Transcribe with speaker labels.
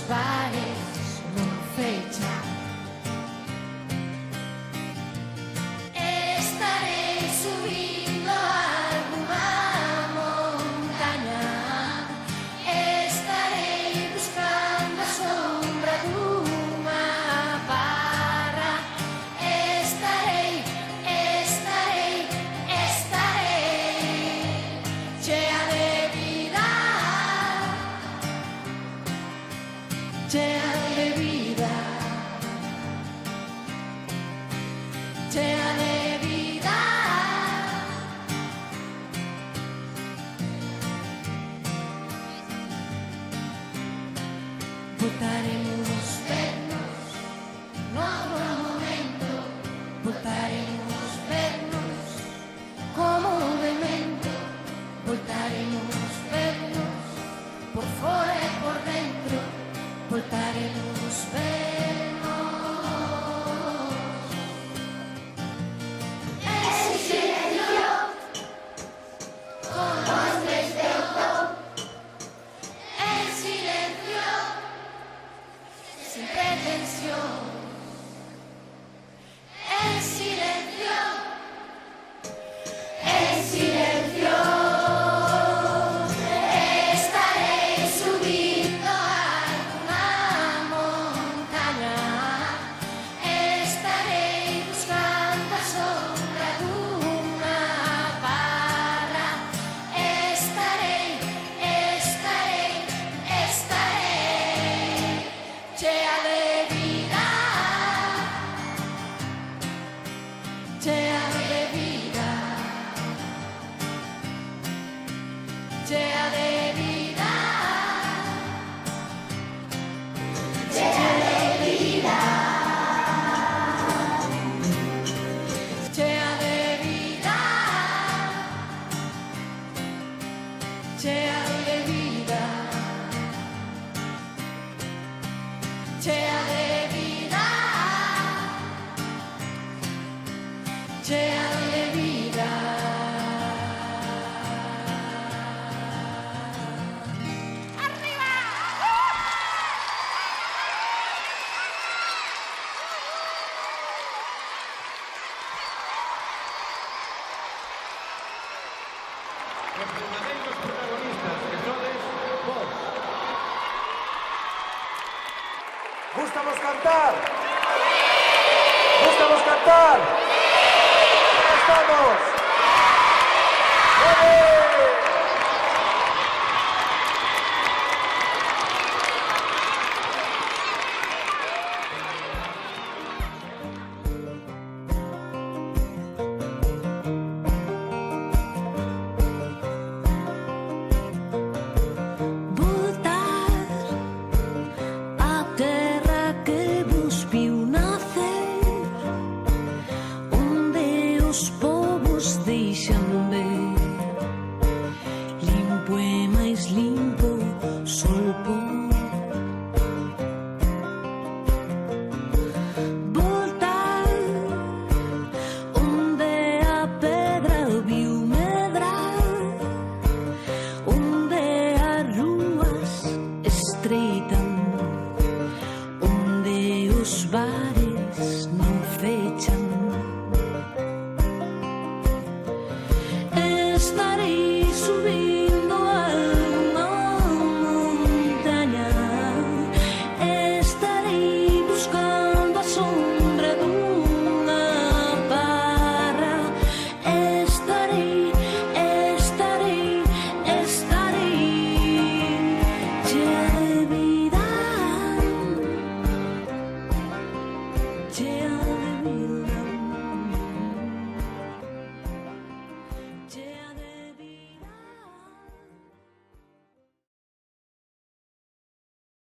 Speaker 1: bares non fechan. Estarei subindo algunha montaña, estarei buscando a sombra dunha parra, estarei chea de vida, chea de vida, chea de vida. Voltaremos vernos noutro momento, voltaremos vernos como memento, voltaremos vernos por fora e por dentro, voltaremos vernos. En silencio, con los desdeudo, en silencio, sin pretensión, en silencio, en silencio. Estarei subindo alguna montaña, estarei buscando a sombra dunha parra, estarei chea de vida, chea de vida, chea de vida, chea de vida, chea de vida, chea de vida, chea de vida, chea de vida.
Speaker 2: Os verdadeiros protagonistas que sodes vos.
Speaker 3: Gústanos cantar. Gústanos cantar. Estamos. ¡Vale!
Speaker 1: Voltar á terra que vos viu nacer, onde os povos deixan ver, limpo e máis limpo sol pon. Voltar onde a pedra viu medrar, onde as ruas estreitan, onde os bares non fechan. Estarei subindo algunha montaña, estarei buscando a sombra dunha parra, estarei chea de vida, chea de vida.